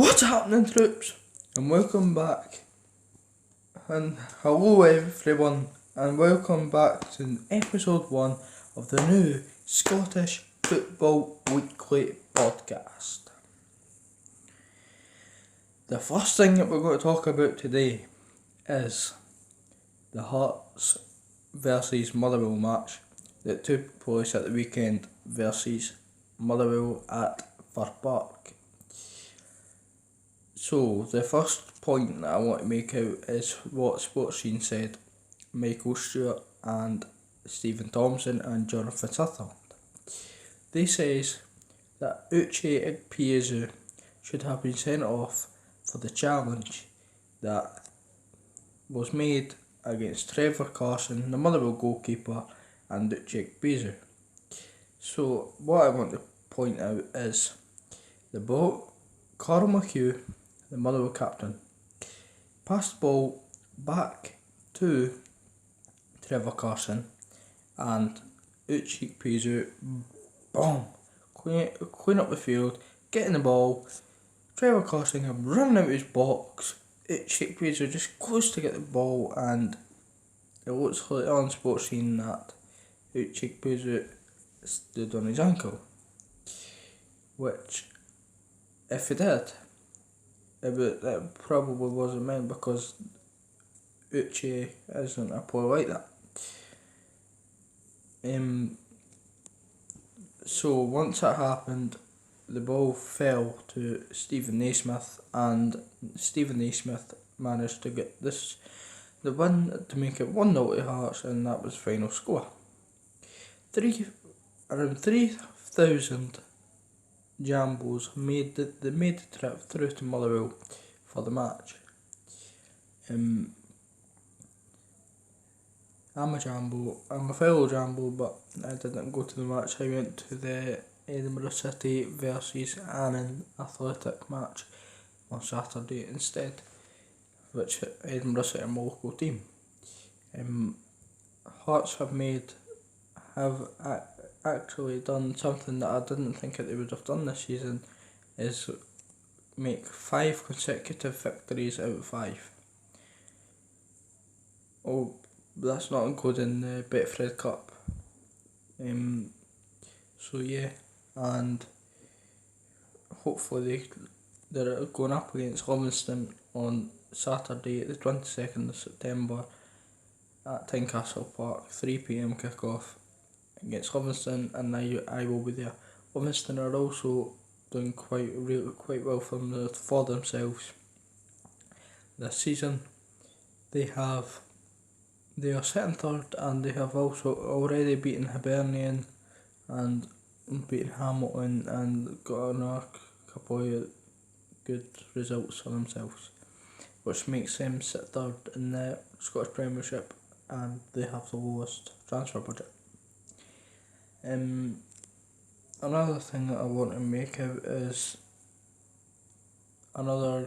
What's happening, troops? And welcome back. And hello, everyone, and welcome back to episode 1 of the new Scottish Football Weekly podcast. The first thing that we're going to talk about today is the Hearts versus Motherwell match that took place at the weekend versus Motherwell at Fir Park. So, the first point that I want to make out is what Sportscene said Michael Stewart and Stephen Thompson and Jonathan Sutherland. They says that Uche Ikpeazu should have been sent off for the challenge that was made against Trevor Carson, the Motherwell goalkeeper, and Uche Ikpeazu. So, what I want to point out is the ball, Carl McHugh, the Motherwell captain, passed the ball back to Trevor Carson, and Uche Ikpeazu, boom, clean up the field, getting the ball. Trevor Carson came running out of his box. Uche Ikpeazu just goes to get the ball, and it looks like on Sportscene that Uche Ikpeazu stood on his ankle, which, if he did, it probably wasn't meant, because Uche isn't a player like that. So once that happened, the ball fell to Stephen Naismith, and Stephen Naismith managed to get the win to make it 1-0 to Hearts, and that was the final score. Around 3,000 Jambos made the trip through to Motherwell for the match. I'm a fellow Jambo, but I didn't go to the match. I went to the Edinburgh City versus Annan Athletic match on Saturday instead, which Edinburgh City are my local team. Hearts have actually done something that I didn't think that they would have done this season, is make 5 consecutive victories out of 5. Oh, that's not including the Betfred Cup. So yeah, and hopefully they're going up against Livingston on Saturday, the 22nd of September at Tynecastle Park, 3 p.m. kick-off against Livingston, and I will be there. Livingston are also doing quite well for themselves this season. They are sitting third, and they have also already beaten Hibernian and beaten Hamilton, and got another couple of good results for themselves, which makes them sit third in the Scottish Premiership, and they have the lowest transfer budget. Another thing that I want to make out is another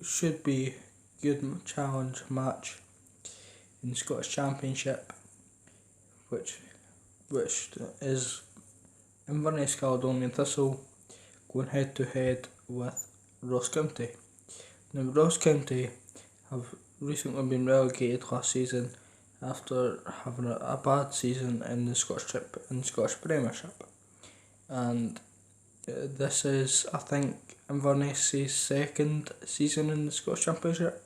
should be good challenge match in the Scottish Championship, which is Inverness Caledonian Thistle going head to head with Ross County. Now, Ross County have recently been relegated last season after having a bad season in the Scottish Premiership, and this is, I think, Inverness' second season in the Scottish Championship.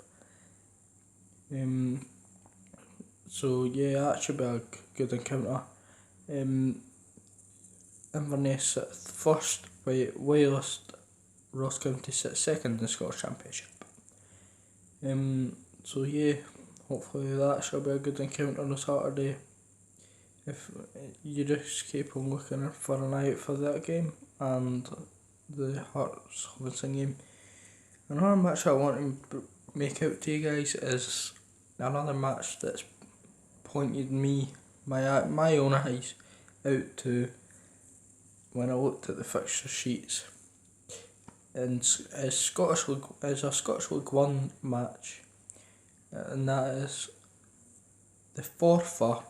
So yeah, that should be a good encounter. Inverness at first, whilst Ross County sits second in the Scottish Championship. So yeah, hopefully that shall be a good encounter on Saturday. If you just keep on looking for an eye out for that game and the Hearts Livingston game. Another match I want to make out to you guys is another match that's pointed my own eyes out to when I looked at the fixture sheets. And is a Scottish League 1 match, and that is the Forfar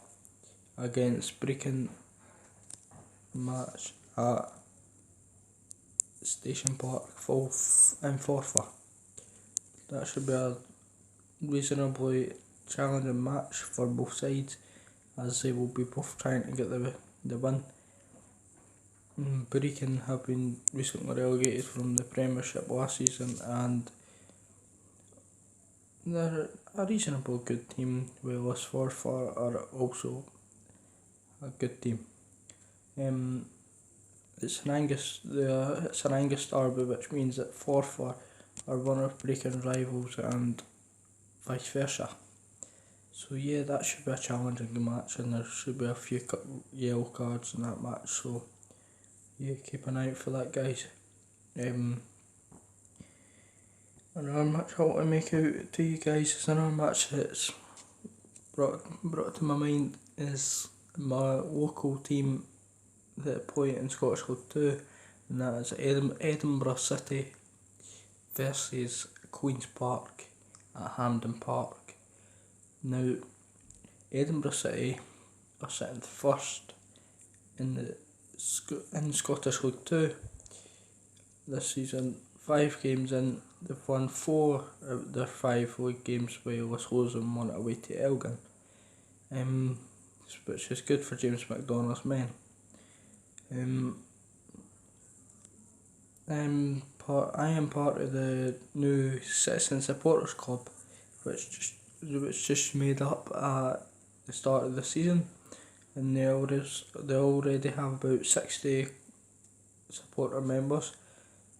against Brecon match at Station Park in Forfar. That should be a reasonably challenging match for both sides, as they will be both trying to get the win. Brecon have been recently relegated from the Premiership last season, and they're a reasonably good team, whereas Forfar are also a good team. It's an Angus derby, which means that Forfar are one of Brecon rivals and vice versa. So yeah, that should be a challenging match, and there should be a few yellow cards in that match, so yeah, keep an eye out for that, guys. Another match I want to make out to you guys is another match that's brought to my mind is my local team that play in Scottish League 2, and that is Edinburgh City versus Queen's Park at Hampden Park. Now, Edinburgh City are sitting first in Scottish League 2 this season. 5 games in, they've won 4 of their 5 league games, with Lislows and 1 away to Elgin, which is good for James McDonald's men. I am part of the new Citizen Supporters Club, which just made up at the start of the season, and they already have about 60 supporter members.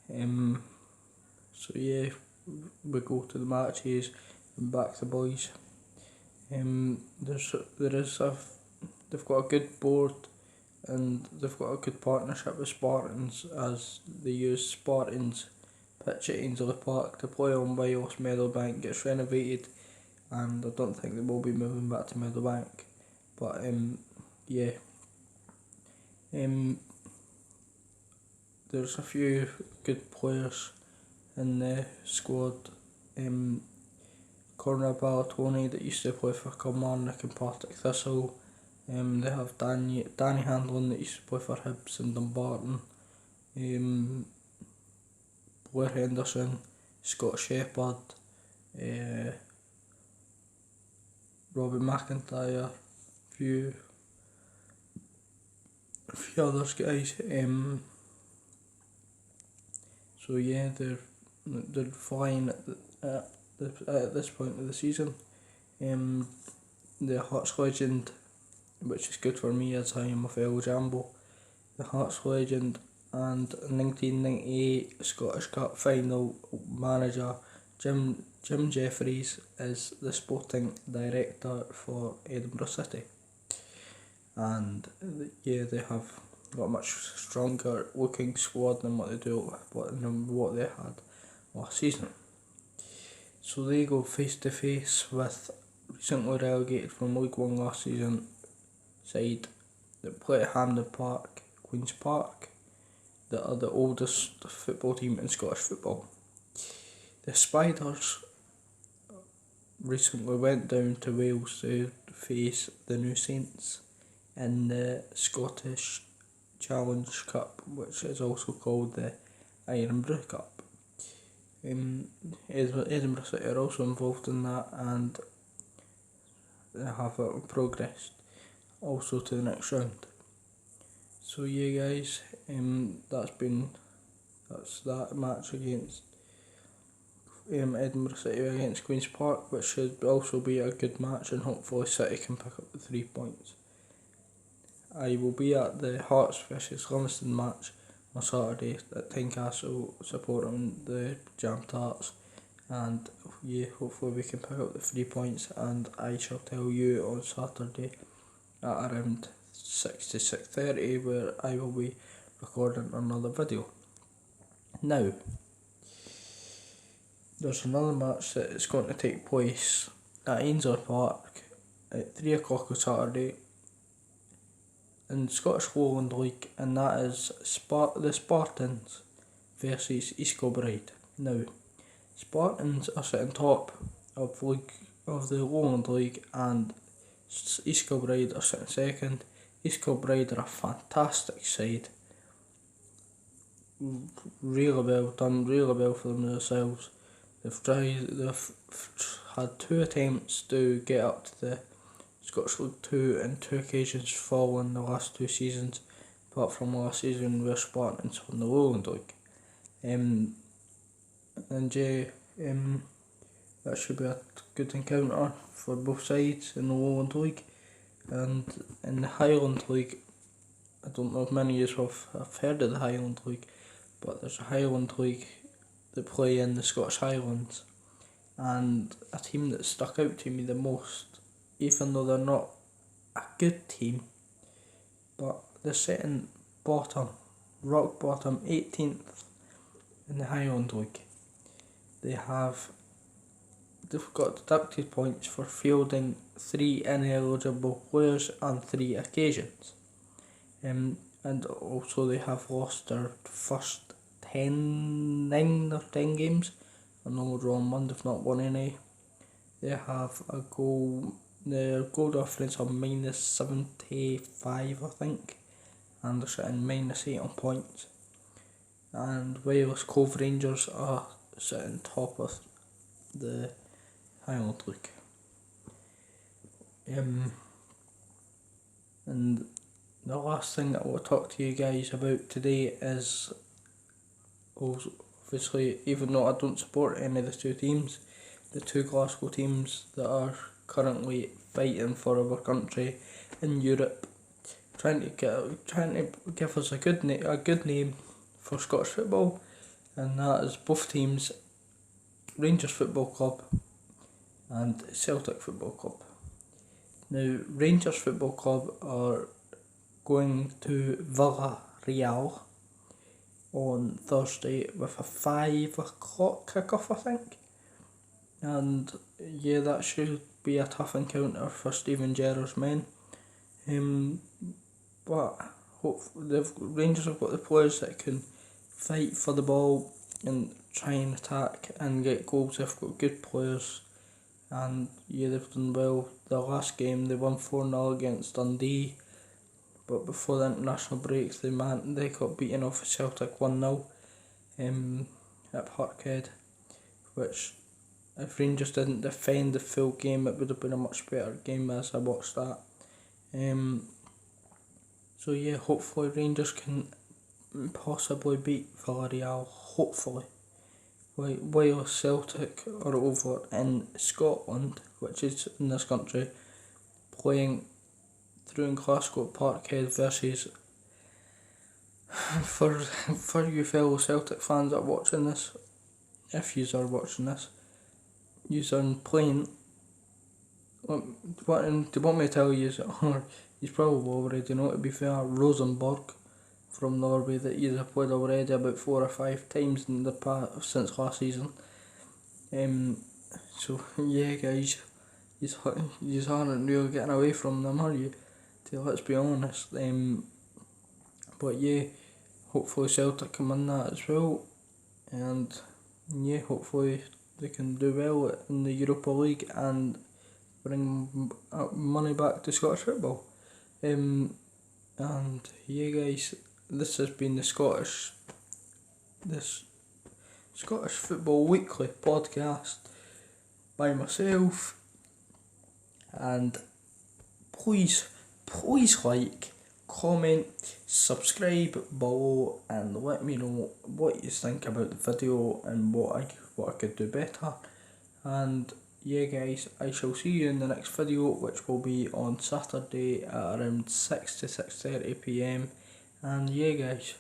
So yeah, we go to the matches and back the boys. They've got a good board, and they've got a good partnership with Spartans, as they use Spartans pitch at Ainsley Park to play on whilst Meadowbank gets renovated, and I don't think they will be moving back to Meadowbank, but yeah. There's a few good players in the squad. Conor Ballatoni, that used to play for Kilmarnock and Partick Thistle. They have Danny Handlin, that used to play for Hibs and Dumbarton. Blair Henderson, Scott Shepherd, Robbie McIntyre, a few others guys. So yeah, they're flying at this point of the season. The Hearts legend, which is good for me as I am a fellow Jambo, the Hearts legend and 1998 Scottish Cup final manager Jim Jeffries is the sporting director for Edinburgh City, and yeah, they have got a much stronger looking squad than what they had last season. So they go face to face with recently relegated from League 1 last season side that play at Hampden Park, Queen's Park, that are the oldest football team in Scottish football. The Spiders recently went down to Wales to face the New Saints in the Scottish Challenge Cup, which is also called the Irn-Bru Cup. Edinburgh City are also involved in that, and they have progressed also to the next round. So yeah guys, that's that match against Edinburgh City against Queen's Park, which should also be a good match, and hopefully City can pick up the 3 points. I will be at the Hearts vs Livingston match on Saturday at Tynecastle supporting the Jam Tarts, and yeah, hopefully we can pick up the 3 points, and I shall tell you on Saturday at around 6 to 6:30 where I will be recording another video. Now, there's another match that is going to take place at Ainsley Park at 3 o'clock on Saturday in Scottish Lowland League, and that is the Spartans versus East Kilbride. Now, Spartans are sitting top of the Lowland League, and East Kilbride are sitting second. East Kilbride are a fantastic side. done really well for themselves. They've had 2 attempts to get up to the Scottish League 2 and 2 occasions fallen the last 2 seasons, apart from last season where Spartans won the Lowland League. That should be a good encounter for both sides in the Lowland League. And in the Highland League, I don't know if many of you have heard of the Highland League, but there's a Highland League that play in the Scottish Highlands, and a team that stuck out to me the most, even though they're not a good team, but they're sitting bottom, rock bottom, 18th in the Highland League. They've got deducted points for fielding 3 ineligible players on 3 occasions. And also they have lost their first 9 or 10 games. I know drawn 1, they've not won any. They have their goal difference of minus 75, I think, and they're sitting minus 8 on points. And Wales Cove Rangers are sitting top of the Highland League. And the last thing that I want to talk to you guys about today is, obviously, even though I don't support any of the 2 teams, the 2 Glasgow teams that are currently fighting for our country in Europe, trying to give us a good name for Scottish football, and that is both teams, Rangers Football Club and Celtic Football Club. Now, Rangers Football Club are going to Villarreal on Thursday with a 5 o'clock kick-off, I think. And yeah, that should be a tough encounter for Steven Gerrard's men. But Rangers have got the players that can fight for the ball and try and attack and get goals. They've got good players, and yeah, they've done well. The last game they won 4-0 against Dundee, but before the international breaks they got beaten off Celtic 1-0 at Parkhead, which if Rangers didn't defend the full game it would have been a much better game as I watched that. So yeah, hopefully Rangers can possibly beat Villarreal, hopefully. While Celtic are over in Scotland, which is in this country, playing through in Glasgow at Parkhead versus, for you fellow Celtic fans that are watching this, if yous are watching this, yous are playing, do you want me to tell yous, or yous probably already know, to be fair, Rosenborg from Norway that yous have played already about 4 or 5 times in the past since last season. So yeah guys, yous aren't really getting away from them, are you? Let's be honest. But yeah, hopefully Celtic can win that as well, and yeah, hopefully they can do well in the Europa League and bring money back to Scottish football. And yeah guys, this has been the Scottish Football Weekly podcast by myself, and please like, comment, subscribe below and let me know what you think about the video and what I could do better. And yeah guys, I shall see you in the next video, which will be on Saturday at around 6 to 6:30 PM. And yeah guys,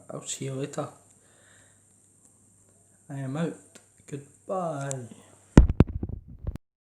I'll see you later. I am out. Goodbye.